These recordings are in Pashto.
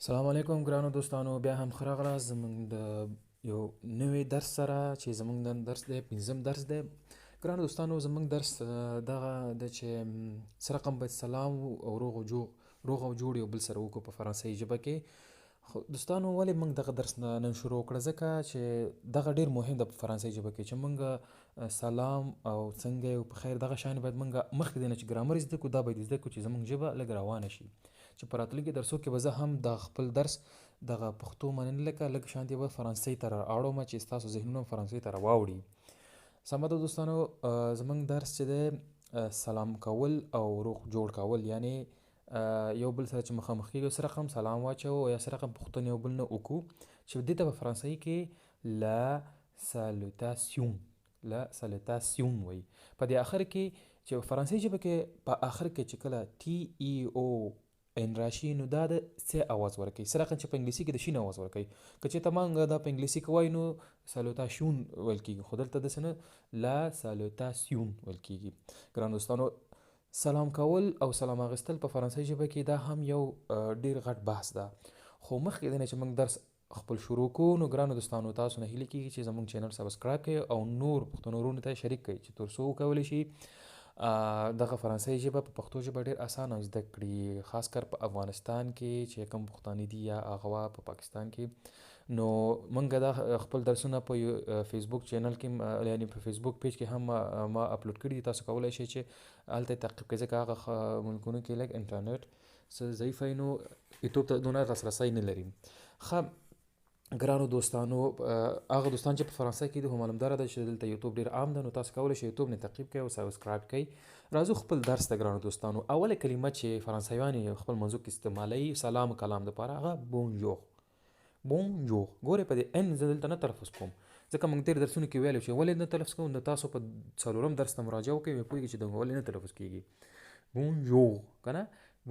السلام علیکم ګرانو دوستانو، بیا هم ښه راغلاست زموږ د یو نوی درس سره چې زموږ نن درس دی 5م درس دی. ګرانو دوستانو، زموږ درس دغه د چې څه رقم باید سلام او روغ او جوړ یو بل سره وکړو په فرانسوي ژبه کې. خو دوستانو ولې موږ دغه درس نن شروع کړه؟ ځکه چې دغه ډیر مهم ده په فرانسوي ژبه کې چې موږ سلام او څنګه یو په خیر دغه شان باید موږ مخکې دی نه چې ګرامر زده کړو دا باید زده کړو چې زموږ ژبه لږ روانه شي، چې په راتلونکي درسو کې به زه هم د خپل درس دغه پښتو مننه لکه لږ شانتي به فرانسوي ته رااړوم چې ستاسو ذهنونه فرانسوي ته راواوړي. سمه ده دوستانو، زموږ درس چې دی سلام کول او روغ جوړ کول، یعنی یو بل سره چې مخامخ کېږو څه رقم سلام واچوو یا څه رقم پوښتنې یو بل نه وکړو، چې دې ته په فرانسوي کې لا سالوتاسیون وایي. په دې آخر کې چې فرانسوي ژبه کې په آخر کې چې کله ټي ای او ان راشي نو دا د څه اواز ورکوي، څه رقم چې په انګلیسي کې د شین اواز ورکوي. که چېرته موږ دا په انګلیسي کې وایو نو سالوتاسیون ویل کېږي، خو دلته داسې نه، لا سالوتاسیون ویل کېږي. ګران دوستانو، سلام کول او سلام اخیستل په فرانسوي ژبه کې دا هم یو ډیر غټ بحث ده. خو مخکې دی نه چې موږ درس خپل شروع کوو نو ګرانو دوستانو تاسو نه هیله کېږي چې زموږ چینل سبسکرایب کړئ او نور پښتنو وروڼو ته شریک کړئ چې تر څو وکولی شي دغه فرانسوي ژبه په پښتو ژبه ډیر اسانه زده کړي، خاص کر په افغانستان کې چې کوم پښتانه دي یا هغه په پاکستان کې. نو موږ دا خپل درسونه په فیسبوک چینل کې یعنی په فیسبوک پیج کې هم ما اپلوډ کړي دي. تاسو کولی شئ چې هلته تعقیب کړئ، ځکه هغه ملکونو کې لږ انټرنیټ څه ضعیف وي نو یوټیوب ته دونه لاسرسی نه لري. ښه ګرانو دوستانو، هغه دوستان چې په فرانسه کې دي خو معلومداره ده چې دلته یوټیوب ډیر عام ده، نو تاسو کولی شئ یوټیوب نه تعقیب کړئ او سبسکرایب کړئ. راځو خپل درس ته ګرانو دوستانو. اوله کلمه چې فرانسویان یې خپل منځو کې استعمالوي سلام کلام دپاره هغه بونجور. ګورئ په دې ان زه دلته نه تلفظ کوم، ځکه موږ تېر درسونو کې ویلو چې ولې نه تلفظ کوم. نو تاسو په څلورم درس ته مراجعه وکړئ ویې پوهېږئ چې دغه ولې نه تلفظ کېږي. بونجور که نه،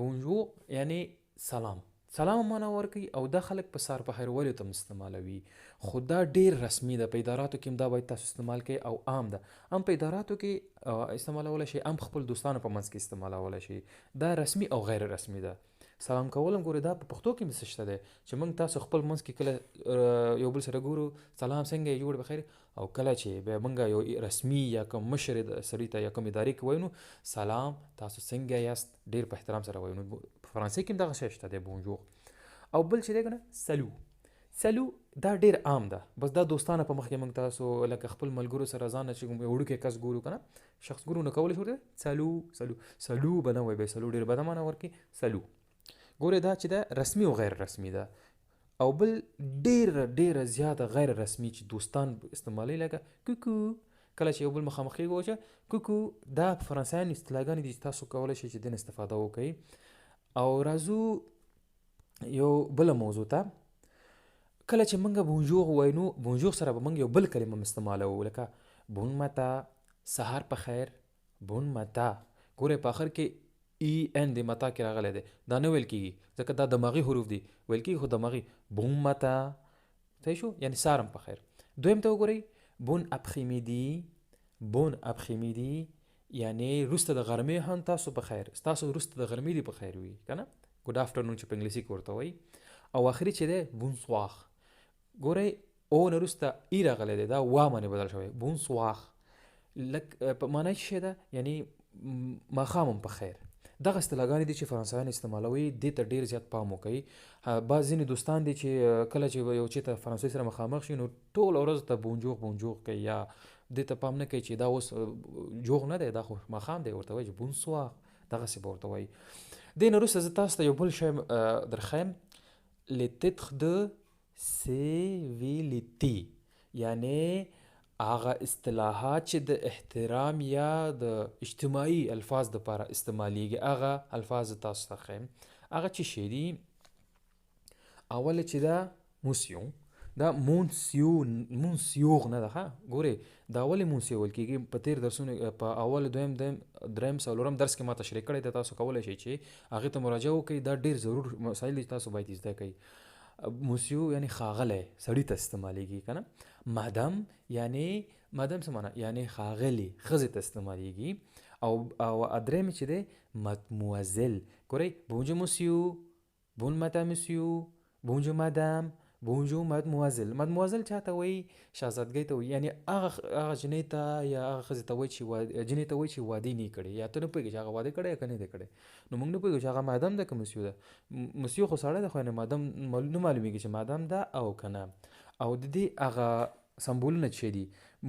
بونجور یعنی سلام معنا ورکوي او دا خلک په سار په خیر ویلو ته استعمالوي. خو دا ډیر رسمي ده، په اداراتو کې هم دا باید تاسو استعمال کړئ او عام ده. هم په اداراتو کې استعمالولی شئ، هم خپل دوستانو په منځ کې استعمالولی شئ. دا رسمي او غیر رسمي ده. سلام کول هم ګورئ دا په پښتو کې هم څه شته دی چې موږ تاسو خپل منځ کې کله یو بل سره ګورو سلام څنګه یې جوړ بخیر، او کله چې بیا موږ یو رسمي یا کوم مشر سړي ته یا کوم ادارې کې وایو نو سلام تاسو څنګه یاست، ډیر په احترام سره وایو. نو په فرانسوي کې هم دغه شی شته دی بونجور. او بل چې دی که نه سلو دا ډیر عام ده، بس دا دوستانه په مخ کې موږ تاسو لکه خپل ملګرو سره ځان چې کوم وړوکی کس ګورو که نه شخص ګورو نو کولی شو سلو به نه وایي، بیا سلو ډیر بده معنی ورکوي. سلو ګورئ دا چې دا رسمي او غیر رسمي ده. او بل ډیره زیاته غیر رسمي چې دوستان استعمالوي لکه کوکو، کله چې یو بل مخامخ کېږو چې کوکو، دا فرانسویان اصطلاحګانې دي چې تاسو کولی شئ چې دین استفاده وکړئ. او راځو یو بله موضوع ته. کله چې موږ بونجور وایو نو بونجور سره به موږ یو بل کلمه استعمالوو لکه بون متا، سهار په خیر، بون متا. ګورئ په آخر کې ای ان د متا کې راغلی دی، دا نه ویل کېږي ځکه دا دماغي حروف دي، ویل کېږي خو دماغي بون متا. صحیح شو، یعنی سهار هم په خیر. دویم ته وګورئ بون اپخیمیدي یعنی وروسته د غرمې هم تاسو په خیر، ستاسو وروسته د غرمې دي په خیر وي که نه، ګوډ آفټرنون چې په انګلیسي کې ورته وایي. او آخري چې دی بونسواغ، ګورئ او نه وروسته ای راغلی دی، دا وا باندې بدل شوی بونسواغ. لک په معنی څه شی ده، یعنی ماښام هم په خیر. دغه اصطلاحګانې دي چې فرانسویان استعمالوي، دې ته ډېر زیات پام وکړئ. بعض ځینې دوستان دي چې کله چې یو چېرته فرانسوي سره مخامخ شي نو ټوله ورځ ته بونجور کوي، یا دې ته پام نه کوي چې دا اوس جوغ نه دی، دا خو ماښام دی، ورته وایي چې بونسواغ، دغسې به ورته وایي. دې نه وروسته زه تاسو ته یو بل شی درښیم، les titres de civilité، یعنی هغه اصطلاحات چې د احترام یا د اجتماعي الفاظ دپاره استعمالیږي، هغه الفاظ تاسو ته ښیم. هغه چې شی دي، اوله چې دا موسیون، دا مونسیوغ نه ده. ښه ګورئ دا ولې مونسیو ویل کېږي، په تېر درسونو په اول دویم دریم څلورم درس کې ما تشریح کړی دی، تاسو کولی شئ چې هغې ته مراجعه وکړئ. دا ډېر ضرور مسایل دي تاسو باید زده کړئ. موسیو یعنی خاغلی، سړي ته استعمالیږي که نه. مادام یعنی مادام څه معنی، یعنی خاغلی، ښځې ته استعمالیږي. او دریم چې دی مدموزل، ګورئ بونجو موسیو، بون متا موسیو، بونجو مادام، بونجو مادموازل. مادموازل چاته وایي؟ شهزادګۍ ته وایي، یعنی هغه جنۍ ته یا هغه ښځې ته وایي چې جنۍ ته وایي چې واده نه یې کړی، یا ته نه پوهېږې چې هغه واده کړی یا که نه دی کړی. نو موږ نه پوهېږو چې هغه مادام ده که مسیو ده. مسیو خو سړی ده، خو یعنې مادام نه معلومېږي چې مادام ده او که نه. او د دې هغه سمبولونه چې دي،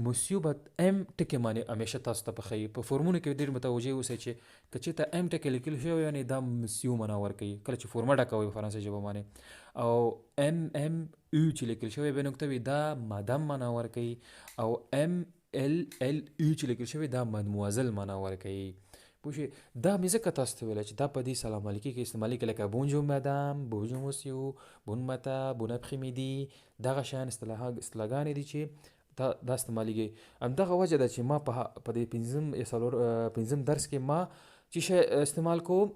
مسیو به ام ټکي باندې همیشه تاسو ته پخوي. په فورمونو کې ډېر متوجه اوسئ چې که چېرته ام ټکی لیکل شوی یعنې دا مسیو معنا ورکوي کله چې فورمه ډکوئ په فرانسوي ژبه باندې. او ام یو چې لیکل شوی بې نقطه وي دا مادام معنا ورکوي، او ام ال یو چې لیکل شوی دا مادموازل معنا ورکوي. پوه شوې؟ دا مې ځکه تاسو ته ویله چې دا په دې سلام علیکي کې استعمالېږي، لکه بونجو مادام، بونجو مسیو، بون متا، بون اپریمیدي. دغه شیان اصطلاحګانې دي چې دا استعمالېږي. همدغه وجه ده چې ما په دې پنځم درس کې ما چې شی استعمال کوم،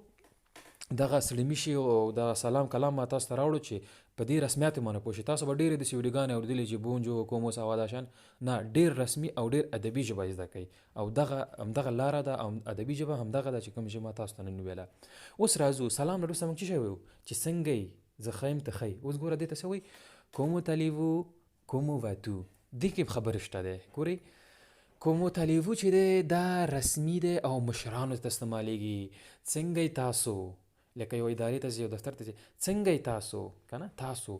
دغه سړیمي شي او د سلام کلام ما تاسو ته راوړو چې په دې رسمیاتو باندې پوه شئ. تاسو به ډېرې داسې ویډیوګانې اورېدلې چې بونجو، کومو، سوا دا شیان. نه، ډېر رسمي او ډېر ادبي ژبه زده کوي، او همدغه لاره ده، او ادبي ژبه همدغه ده چې کوم ژبه تاسو ته نن ویله. اوس راځو سلام نه وروسته موږ څه شی وایو؟ چې څنګه یې؟ زه ښه یم، ته ښه یې. اوس ګوره دې ته څه وایي؟ کومو تالیوو، کومو واتو. دې کې خبره شته دی. ګورئ، کومو تالیوو چې دی دا رسمي دی او مشرانو ته استعمالېږي. څنګه یې تاسو؟ لکه یو ادارې ته ځي، یو دفتر ته ځي، څنګه یې تاسو؟ که نه تاسو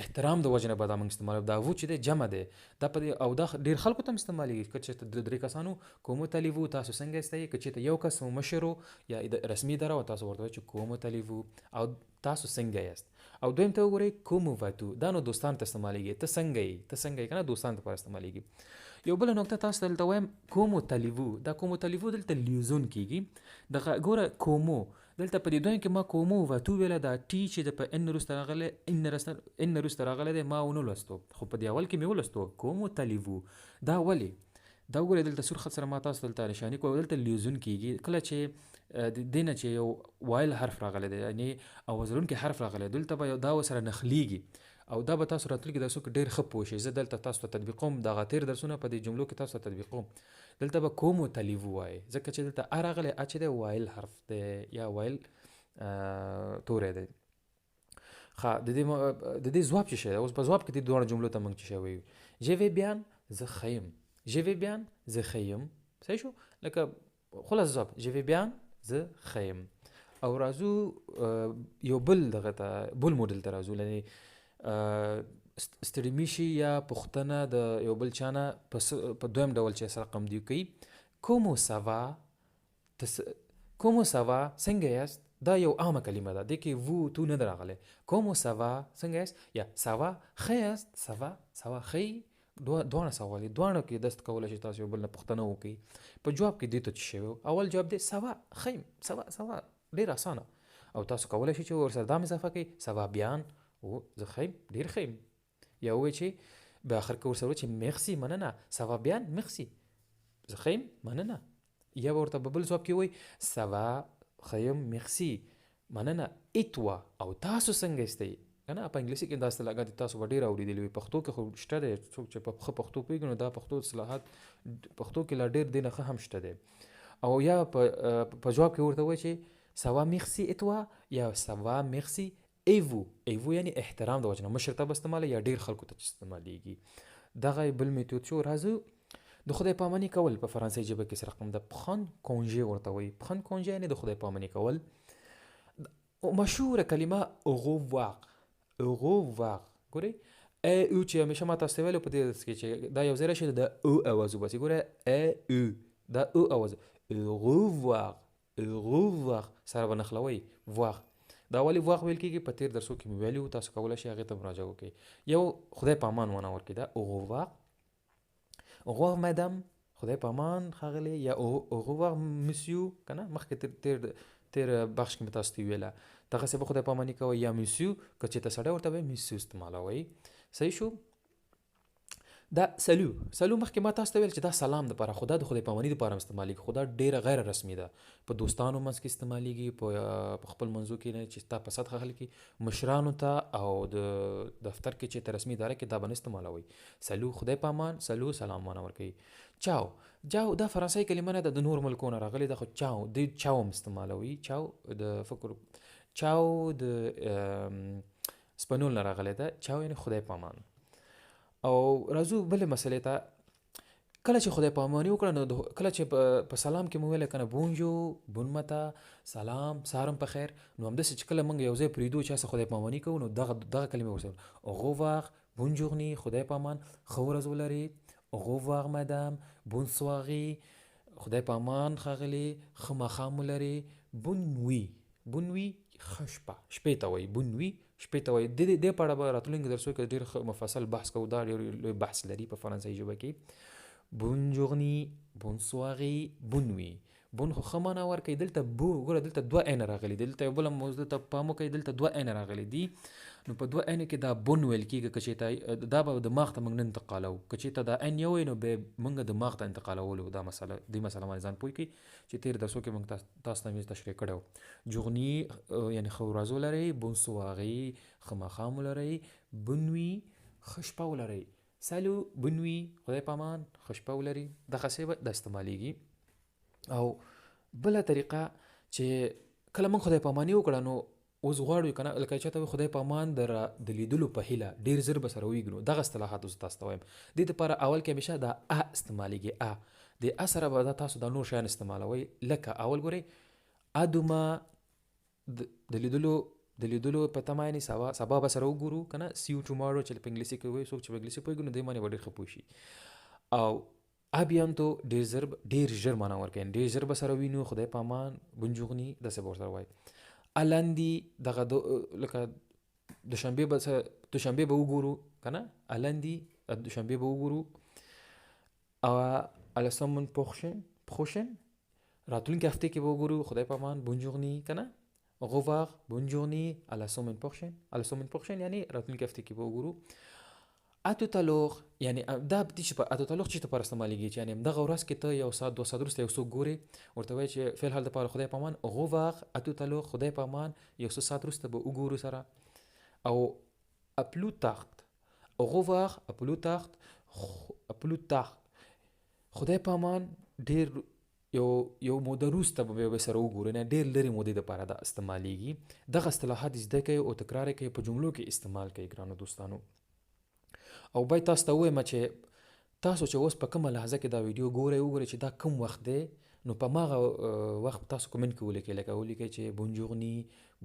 احترام د وجې نه به دا موږ استعمالوو. دا وو چې دی جمع دی، دا په دې او دا ډېر خلکو ته هم استعمالېږي. که چېرته درې کسانو کومو تالیوو، تاسو څنګه یاستئ. که چېرته یو کس مشر و یا رسمي اداره وه، تاسو ورته وایئ چې کومو تالیوو، او تاسو څنګه یاست. او دویم ته وګورئ کومو واتو، دا نو دوستانو ته استعمالېږي. ته څنګه یې، ته څنګه یې، که نه دوستانو لپاره استعمالېږي. یو بله نکته تاسو ته دلته وایم، کومو تالیوو. دا کومو تالیوو دلته لیوزون کېږي. دغه ګوره کومو دلته په دې دویم کې ما کومو واتو ویله، دا ټي چې د په ان وروسته راغلی، ان وروسته راغلی دی، ما ونه لوستو، خو په دې اول کې مې ولوستو کومو تالیوو. دا ولې؟ دا وګورئ دلته سور خط سره ما تاسو دلته نشاني کوم، دلته لیوزون کېږي کله چې د دې نه چې یو وایل حرف راغلی دی، یعنې اواز لرونکی حرف راغلی، دلته به دا ورسره نښلېږي. او دا به تاسو راتلونکي درسو کې ډېر ښه پوه شئ. زه دلته تاسو ته تطبیقوم، دغه تېر درسونه په دې جملو کې تاسو ته تطبیقوم. دلته به کومو تالیوو وایي، ځکه چې دلته ا راغلی، ا چې دی وایل حرف دی یا وایل توری دی. ښه، د دې ځواب څه شی دی؟ اوس په ځواب کې دې دواړو جملو ته موږ څه شی وایو؟ ژ وی بیان، زه ښه یم. ژ وی بیان، زه ښه یم. صحیح شو؟ لکه خلاص ځواب ژ وی بیان، زه ښه یم. او راځو یو بل دغه ته بل موډل ته راځو، یعنې ستړي شي یا پوښتنه د یو بل چا نه په دویم ډول چې سره قمدي کوي. کومو سوا، کومو سوا، څنګه یاست. دا یو عامه کلمه ده، دې کې وو تو نه ده راغلی. کومو سوا، څنګه یاست، یا سوا ښه یاست. سوا ښه یې. دواړه سوال دي، دواړو کې دست کولی شي تاسو یو بل نه پوښتنه وکړئ. په جواب کې دې ته څه شی وو؟ اول جواب دی سوا ښه یم. سوا ډېر اسانه، او تاسو کولی شئ چې ورسره دا اضافه کړئ سوا بیان، او زه ښه یم، ډېر ښه یم. یا ووایئ چې په آخر کې ورسره ووایئ چې میرسي، مننه. سوا بیان، میرسي، زه ښه یم، مننه. یا به ورته په بل ځواب کې ووایئ سوا ښه یم، میرسي، مننه. ایتوا، او تاسو څنګه یاستئ. که نه په انګلیسي کې دا اصطلاحات تاسو به ډېر اورېدلي وي، پښتو کې خو شته دی. څوک چې په ښه پښتو پوهېږي نو دا پښتو اصطلاحات پښتو کې لا ډېر دې نه ښه هم شته دی. او یا په جواب کې ورته وایئ چې سوا میرسي ایتوا، یا سوا میرسي ایوو. ایوو یعنی احترام د وجه نه مشر ته به استعمالوي یا ډېر خلکو ته چې استعمالېږي. دغه بل میتود شو. راځو د خدای پاماني کول په فرانسوي ژبه کې څه رقم ده. پخن کونژې ورته وایي. پخن کونژې یعنې د خدای پاماني کول. مشهوره کلمه اوغووار. اوغووار ګورئ او چې همیشه ما تاسو ته ویلو په دې درس کې چې دا یو ځای راشي د او اواز وباسي. ګوره او دا او اواز. اوغووار، اوغووار سره به نښلوئ واغ. دا ولې واغ ویل کېږي په تېر درسو کې مې ویلي وو، تاسو کولی شئ هغې ته مراجعه وکړئ. یو خدای په امان معنا ورکړي، دا اوغووار. اوغووار مدام، خدای په امان ښاغلی، یا اوغووار مسیو، که نه مخکې تېر بخش کې مې تاسو ته ویله. دغسې به خدای په اماني کوئ، یا مسیو که چېرته سړی ورته وایي مسیو استعمالوئ. صحیح شو؟ دا سلو مخکې ما تاسو ته ویل چې دا سلام دپاره، خو دا د خدای په اماني دپاره هم استعمالېږي، خو دا ډېره غیر رسمي ده. په دوستانو منځ کې استعمالېږي، په خپل منځو کې نه چې ستا په سطحه حل کې مشرانو ته او د دفتر کې چې ته رسمي اداره کې دا به نه استعمالوئ. سلو خدای په امان، سلو سلام معنا ورکوي. چاو دا فرانسوي کلمه نه ده، د نور ملکو نه راغلې ده، خو چاو دوی چاو هم استعمالوي. چاو د فکر چاو د سپنول نه راغلی ده، چاو یعنې خدای پامان. او راځو بلې مسئلې ته. کله چې خدای پاماني وکړه نو کله چې په سلام کې مو ویل کنه بونجو بون متا سلام سارم په خیر، نو همداسې چې کله موږ یو ځای پرېږدو چا څه خدای پاماني کوو نو دغه کلمې ورسره غوواغ بونجورني خدای پامان، ښه ورځ ولرې غوواغ مدام بونسواغي خدای پامان ښاغلي، ښه ماښام ولرې بونوي بونوي ښه شپه، شپې ته وایي بونوي شپې ته وایي. دې په اړه به راتلونکي درسو کې ډېر مفصل بحث کوو، دا ډېر لوی بحث لري په فرانسوي ژبه کې. بونجورني بونسواري بونوي. بون خو ښه معنا ورکوي، دلته بو ګوره دلته دوه عین راغلي، دلته یو بله موضوع ته پام وکړئ، دلته دوه عین راغلي دي. نو په دوه عینو کې دا بون ویل کېږي، که چېرته دا به دماغ ته موږ نه انتقالوو، که چېرته دا عین یو وی نو بیا موږ دماغ ته انتقالولو. دا مسله دې مسله باندې ځان پوه کړئ چې تېر درسو کې موږ تاسو ته مې تشریح کړی و. جغني یعنې ښه ورځ ولرئ، بونسواري ښه ماښام ولرئ، بونوي ښه شپه ولرئ، سالو بونوي خدای پامان ښه شپه ولري. دغسې به دا استعمالیږي. او بله طریقه چې کله موږ خدای پاماني وکړه نو اوس غواړو که نه، لکه چاته وایي خدای پامان د لیدلو په هیله ډېر ژر به سره ووینو، دغه اصطلاحات اوس تاسو ته وایم. دې دپاره اول کې همیشه دا ا استعمالیږي، د ا سره به دا تاسو دا نور شیان استعمالوئ. لکه اول ګورئ ادوما د لیدلو په تمه یعنې سبا به سره وګورو که نه، سیو ټومارو چې په انګلیسي کې وایي، څوک چې په انګلیسي پوهېږي نو دې باندې به ډېر ښه پوه شي. او ابیانتو ډېر ژر معنا ورکوي، ډېر ژر به سره وینو، خدای پامان بونجورني داسې به ورسره وایي. الاندي دغه لکه دوشنبې به وګورو که نه، الاندي دوشنبې به وګورو. الا سمن پروشن راتلونکي هفته کې به وګورو، خدای پامان بونجورني که نه، غوواغ بونجورني الا سمن پروشن یعنې راتلونکي هفته کې به وګورو. اتوتالوغ یعنی دا چې په اتوتالوغ چې لپاره استعمالیږي چې یعنې دغه ورځ کې ته یو ساعت 2 ساعت وروسته یو څوک ګورې، ورته وایي چې فعل حال دپاره خدای پامان غوواغ اتوتالوغ خدای پامان یو څه ساعت وروسته به وګورو سره. او اپلوتاخت غوواغ اپلوتاخت خدای پامان ډېر یو موده وروسته به سره وګورو، نه ډېر لرې مودې دپاره دا استعمالیږي. دغه اصطلاحات زده کوئ او تکرار یې کوئ، په جملو کې استعمال کوئ ګرانو دوستانو. او باید تاسو ته ووایم چې تاسو چې اوس په کومه لحظه کې دا ویډیو وګورئ چې دا کوم وخت دی، نو په هماغه وخت تاسو کومنټ کې ولیکئ، لکه ولیکئ چې بونجورني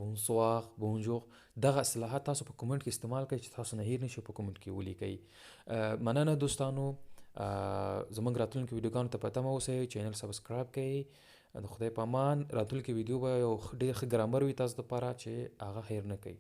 بونسوار بونجور. دغه اصطلاحات تاسو په کومنټ کې استعمال کړئ چې تاسو نه هیر نشي، په کومنټ کې ولیکئ. مننه دوستانو، زموږ راتلونکي ویډیوګانو ته په تمه اوسئ، چینل سبسکرایب کړئ. د خدای په امان راتلونکي ویډیو به یو ډېر ښه ګرامر وي تاسو دپاره چې هغه هیر نه کوئ.